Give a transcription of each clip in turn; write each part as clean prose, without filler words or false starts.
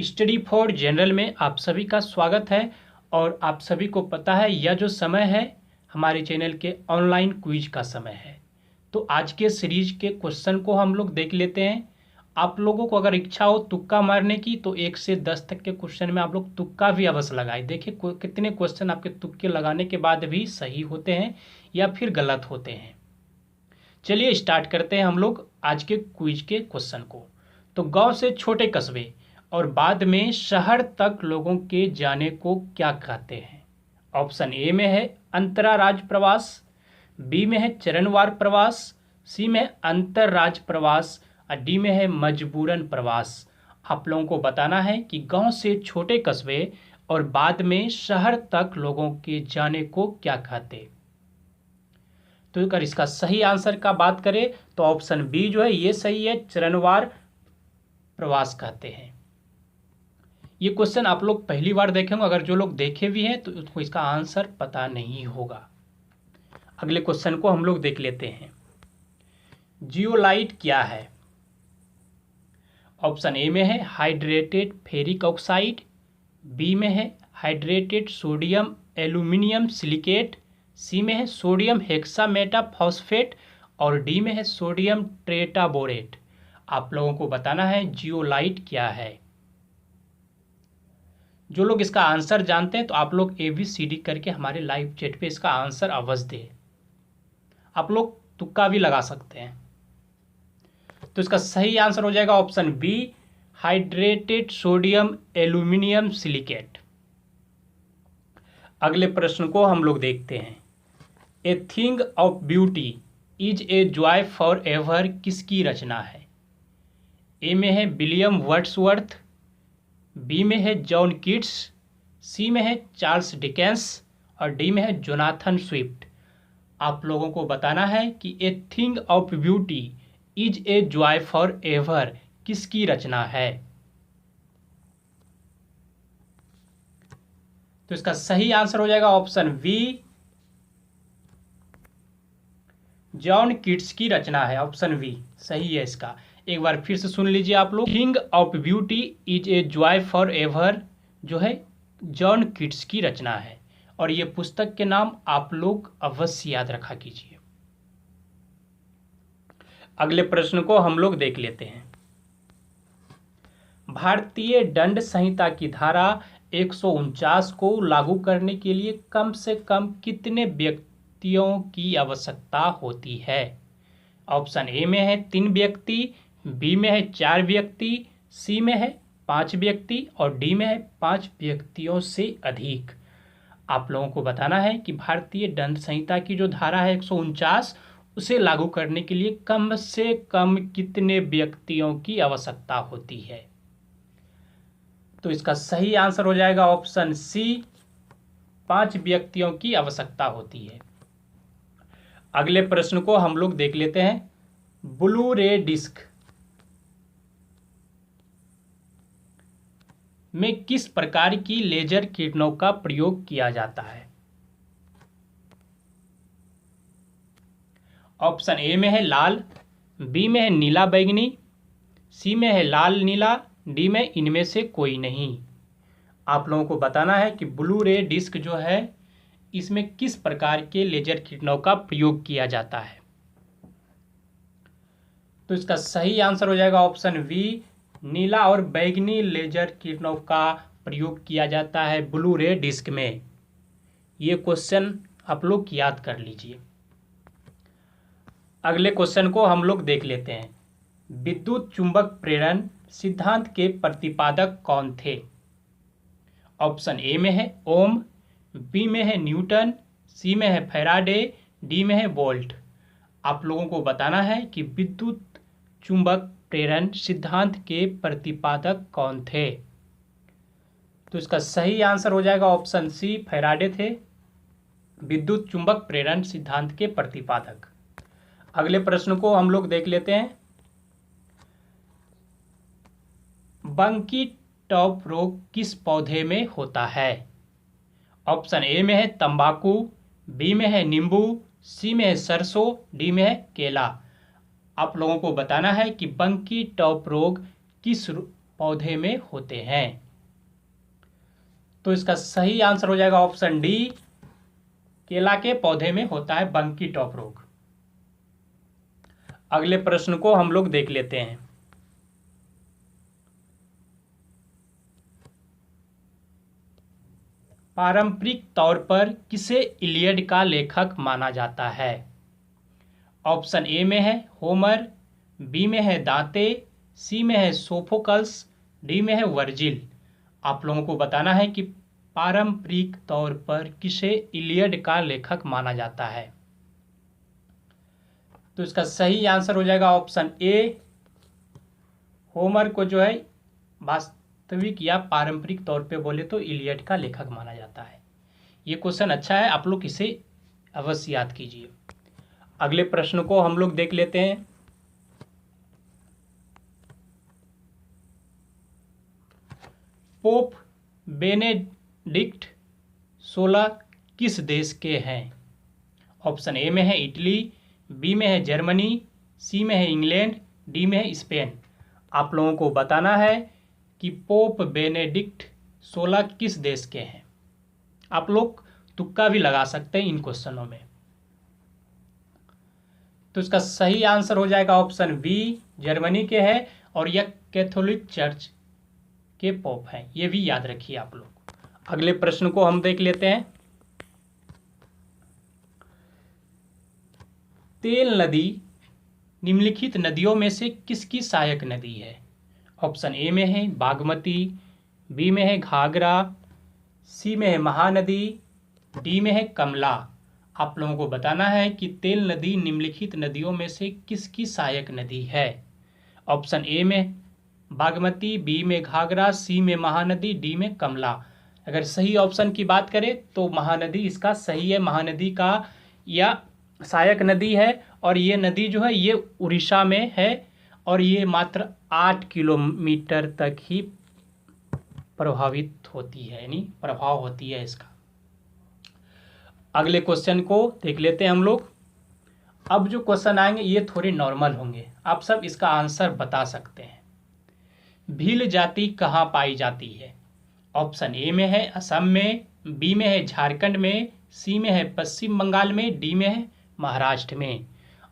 Study for general में आप सभी का स्वागत है। और आप सभी को पता है यह जो समय है हमारे चैनल के ऑनलाइन क्विज का समय है। तो आज के सीरीज के क्वेश्चन को हम लोग देख लेते हैं। आप लोगों को अगर इच्छा हो तुक्का मारने की तो 1 से 10 तक के क्वेश्चन में आप लोग तुक्का भी अवश्य लगाए। देखिए कितने क्वेश्चन आपके तुक्के लगाने के बाद भी सही होते हैं या फिर गलत होते हैं। चलिए स्टार्ट करते हैं हम लोग आज के क्विज के क्वेश्चन को। तो गांव से छोटे कस्बे और बाद में शहर तक लोगों के जाने को क्या कहते हैं? ऑप्शन ए में है अंतराराज प्रवास, बी में है चरणवार प्रवास, सी में अंतरराज प्रवास और डी में है मजबूरन प्रवास। आप लोगों को बताना है कि गांव से छोटे कस्बे और बाद में शहर तक लोगों के जाने को क्या कहते। तो अगर इसका सही आंसर का बात करें तो ऑप्शन बी जो है ये सही है, चरणवार प्रवास कहते हैं। ये क्वेश्चन आप लोग पहली बार देखेंगे, अगर जो लोग देखे भी हैं तो उसको इसका आंसर पता नहीं होगा। अगले क्वेश्चन को हम लोग देख लेते हैं। जियोलाइट क्या है? ऑप्शन ए में है हाइड्रेटेड फेरिक ऑक्साइड, बी में है हाइड्रेटेड सोडियम एल्यूमिनियम सिलिकेट, सी में है सोडियम हेक्सामेटा फॉस्फेट और डी में है सोडियम टेट्राबोरेट। आप लोगों को बताना है जियोलाइट क्या है। जो लोग इसका आंसर जानते हैं तो आप लोग ABCD करके हमारे लाइव चैट पे इसका आंसर अवश्य दें। आप लोग तुक्का भी लगा सकते हैं। तो इसका सही आंसर हो जाएगा option B, hydrated sodium aluminium silicate. अगले प्रश्न को हम लोग देखते हैं। A thing of beauty is a joy forever किसकी रचना है? ए में है विलियम वर्ड्सवर्थ, बी में है जॉन कीट्स, सी में है चार्ल्स डिकेंस और डी में है जोनाथन स्विफ्ट। आप लोगों को बताना है कि ए thing of beauty is a joy forever किसकी रचना है। तो इसका सही आंसर हो जाएगा ऑप्शन बी, जॉन कीट्स की रचना है। ऑप्शन बी सही है इसका। एक बार फिर से सुन लीजिए आप लोग। Thing of beauty is a joy for ever जो है जॉन कीट्स की रचना है और ये पुस्तक के नाम आप लोग अवश्य याद रखा कीजिए। अगले प्रश्न को हम लोग देख लेते हैं। भारतीय दंड संहिता की धारा 149 को लागू करने के लिए कम से कम कितने व्यक्तियों की आवश्यकता होती है? ऑप्शन ए में है 3 व्यक्ति, बी में है 4 व्यक्ति, सी में है 5 व्यक्ति और डी में है 5 व्यक्तियों से अधिक। आप लोगों को बताना है कि भारतीय दंड संहिता की जो धारा है 149 उसे लागू करने के लिए कम से कम कितने व्यक्तियों की आवश्यकता होती है। तो इसका सही आंसर हो जाएगा ऑप्शन सी, 5 व्यक्तियों की आवश्यकता होती है। अगले प्रश्न को हम लोग देख लेते हैं। ब्लू रे डिस्क में किस प्रकार की लेजर किरणों का प्रयोग किया जाता है? ऑप्शन ए में है लाल, बी में है नीला बैंगनी, सी में है लाल नीला, डी में इनमें से कोई नहीं। आप लोगों को बताना है कि ब्लू रे डिस्क जो है इसमें किस प्रकार के लेजर किरणों का प्रयोग किया जाता है। तो इसका सही आंसर हो जाएगा ऑप्शन बी, नीला और बैंगनी लेजर किरणों का प्रयोग किया जाता है ब्लू रे डिस्क में। ये क्वेश्चन आप लोग याद कर लीजिए। अगले क्वेश्चन को हम लोग देख लेते हैं। विद्युत चुंबक प्रेरण सिद्धांत के प्रतिपादक कौन थे? ऑप्शन ए में है ओम, बी में है न्यूटन, सी में है फैराडे, डी में है वोल्ट। आप लोगों को बताना है कि विद्युत चुंबक प्रेरण सिद्धांत के प्रतिपादक कौन थे। तो इसका सही आंसर हो जाएगा ऑप्शन सी, फैराडे थे विद्युत चुंबक प्रेरण सिद्धांत के प्रतिपादक। अगले प्रश्न को हम लोग देख लेते हैं। बंकी टॉप रोग किस पौधे में होता है? ऑप्शन ए में है तंबाकू, बी में है नींबू, सी में है सरसों, डी में है केला। आप लोगों को बताना है कि बंकी टॉप रोग किस पौधे में होते हैं? तो इसका सही आंसर हो जाएगा ऑप्शन डी, केला के पौधे में होता है बंकी टॉप रोग। अगले प्रश्न को हम लोग देख लेते हैं। पारंपरिक तौर पर किसे इलियड का लेखक माना जाता है? ऑप्शन ए में है होमर, बी में है दांते, सी में है सोफोकल्स, डी में है वर्जिल। आप लोगों को बताना है कि पारंपरिक तौर पर किसे इलियड का लेखक माना जाता है। तो इसका सही आंसर हो जाएगा ऑप्शन ए, होमर को जो है वास्तविक या पारंपरिक तौर पे बोले तो इलियड का लेखक माना जाता है। ये क्वेश्चन अच्छा है, आप लोग इसे अवश्य याद कीजिए। अगले प्रश्न को हम लोग देख लेते हैं। पोप बेनेडिक्ट 16 किस देश के हैं? ऑप्शन ए में है इटली, बी में है जर्मनी, सी में है इंग्लैंड, डी में है स्पेन। आप लोगों को बताना है कि पोप बेनेडिक्ट 16 किस देश के हैं। आप लोग तुक्का भी लगा सकते हैं इन क्वेश्चनों में। तो इसका सही आंसर हो जाएगा ऑप्शन बी, जर्मनी के हैं और यह कैथोलिक चर्च के पोप हैं। ये भी याद रखिए आप लोग। अगले प्रश्न को हम देख लेते हैं। तेल नदी निम्नलिखित नदियों में से किसकी सहायक नदी है? ऑप्शन ए में है बागमती, बी में है घाघरा, सी में है महानदी, डी में है कमला। आप लोगों को बताना है कि तेल नदी निम्नलिखित नदियों में से किसकी सहायक नदी है। ऑप्शन ए में बागमती, बी में घाघरा, सी में महानदी, डी में कमला। अगर सही ऑप्शन की बात करें तो महानदी इसका सही है। महानदी का या सहायक नदी है और ये नदी जो है ये उड़ीसा में है और ये मात्र 8 किलोमीटर तक ही प्रभावित होती है, यानी प्रभाव होती है इसका। अगले क्वेश्चन को देख लेते हैं हम लोग। अब जो क्वेश्चन आएंगे ये थोड़े नॉर्मल होंगे, आप सब इसका आंसर बता सकते हैं। भील जाति कहाँ पाई जाती है? ऑप्शन ए में है असम में, बी में है झारखंड में, सी में है पश्चिम बंगाल में, डी में है महाराष्ट्र में।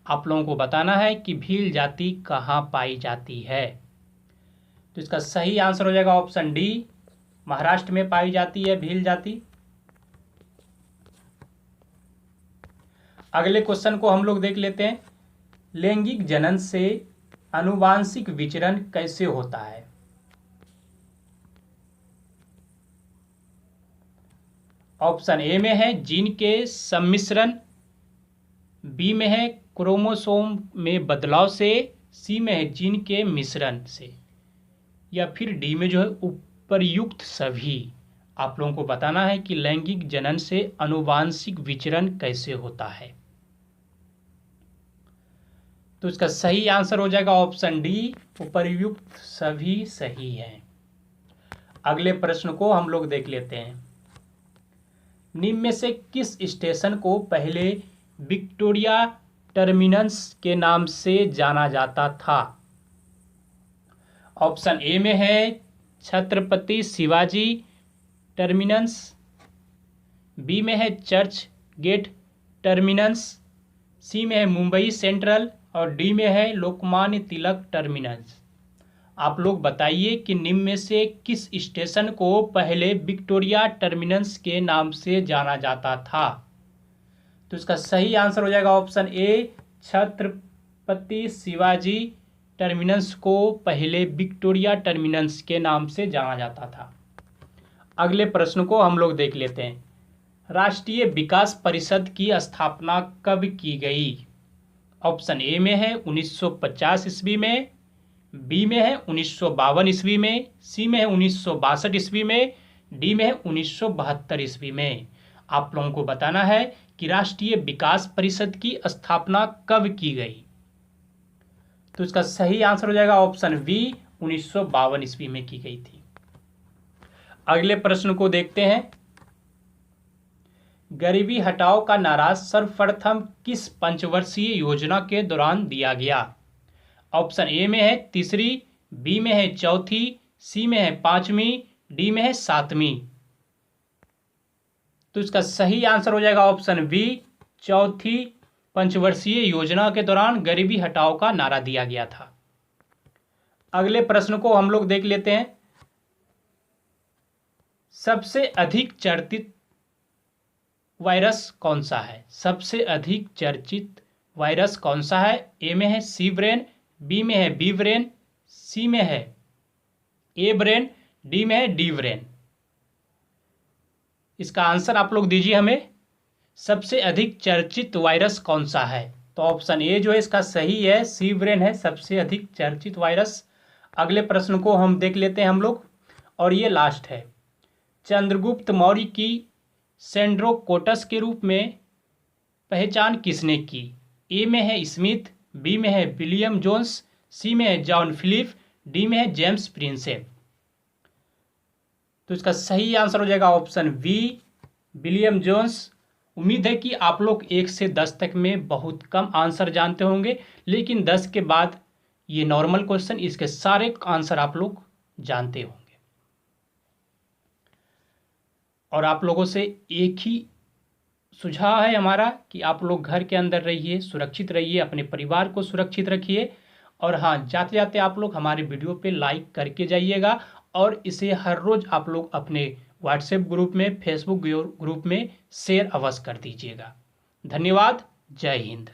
आप लोगों को बताना है कि भील जाति कहाँ पाई जाती है। तो इसका सही आंसर हो जाएगा ऑप्शन डी, महाराष्ट्र में पाई जाती है भील जाति। अगले क्वेश्चन को हम लोग देख लेते हैं। लैंगिक जनन से आनुवांशिक विचरण कैसे होता है? ऑप्शन ए में है जीन के सम्मिश्रण, बी में है क्रोमोसोम में बदलाव से, सी में है जीन के मिश्रण से, या फिर डी में जो है उपर्युक्त सभी। आप लोगों को बताना है कि लैंगिक जनन से आनुवांशिक विचरण कैसे होता है। तो इसका सही आंसर हो जाएगा ऑप्शन डी, उपर्युक्त सभी सही है। अगले प्रश्न को हम लोग देख लेते हैं। निम्न में से किस स्टेशन को पहले विक्टोरिया टर्मिनस के नाम से जाना जाता था? ऑप्शन ए में है छत्रपति शिवाजी टर्मिनस, बी में है चर्च गेट टर्मिनस, सी में है मुंबई सेंट्रल और डी में है लोकमान्य तिलक टर्मिनस। आप लोग बताइए कि निम्न में से किस स्टेशन को पहले विक्टोरिया टर्मिनस के नाम से जाना जाता था? तो इसका सही आंसर हो जाएगा option A, Chhatrapati Shivaji terminus को पहले विक्टोरिया टर्मिनस के नाम से जाना जाता था। अगले प्रश्न को हम लोग देख लेते हैं। राष्ट्रीय विकास परिषद की स्थापना कब की गई? ऑप्शन ए में है 1950 ईस्वी में, बी में है 1952 ईस्वी में, सी में है 1962 ईस्वी में, डी में है 1972 ईस्वी में। आप लोगों को बताना है कि राष्ट्रीय विकास परिषद की स्थापना कब की गई। तो इसका सही आंसर हो जाएगा ऑप्शन बी, 1952 ईस्वी में की गई थी। अगले प्रश्न को देखते हैं। गरीबी हटाओ का नारा सर्वप्रथम किस पंचवर्षीय योजना के दौरान दिया गया? ऑप्शन ए में है तीसरी, बी में है चौथी, सी में है 5वीं, डी में है 7वीं। तो इसका सही आंसर हो जाएगा ऑप्शन बी, चौथी पंचवर्षीय योजना के दौरान गरीबी हटाओ का नारा दिया गया था। अगले प्रश्न को हम लोग देख लेते हैं। सबसे अधिक चर्चित वायरस कौन सा है? सबसे अधिक चर्चित वायरस कौन सा है? ए में है सी ब्रेन, बी में है बी ब्रेन, सी में है ए ब्रेन, डी में है डी ब्रेन। इसका आंसर आप लोग दीजिए हमें। सबसे अधिक चर्चित वायरस कौन सा है? तो ऑप्शन ए जो है इसका सही है, सी ब्रेन है सबसे अधिक चर्चित वायरस। अगले प्रश्न को हम देख लेते हैं हम लोग, और ये लास्ट है। चंद्रगुप्त मौर्य की सेंड्रोकोटस के रूप में पहचान किसने की? ए में है स्मिथ, बी में है विलियम जोन्स, सी में है जॉन फिलिप, डी में है जेम्स प्रिंसेप। तो इसका सही आंसर हो जाएगा ऑप्शन बी, विलियम जोन्स। उम्मीद है कि आप लोग 1 से 10 तक में बहुत कम आंसर जानते होंगे, लेकिन 10 के बाद ये नॉर्मल क्वेश्चन, इसके सारे आंसर आप लोग जानते होंगे। और आप लोगों से एक ही सुझाव है हमारा कि आप लोग घर के अंदर रहिए, सुरक्षित रहिए, अपने परिवार को सुरक्षित रखिए। और हाँ, जाते जाते आप लोग हमारे वीडियो पे लाइक करके जाइएगा, और इसे हर रोज़ आप लोग अपने व्हाट्सएप ग्रुप में, फेसबुक ग्रुप में शेयर अवश्य कर दीजिएगा। धन्यवाद। जय हिंद।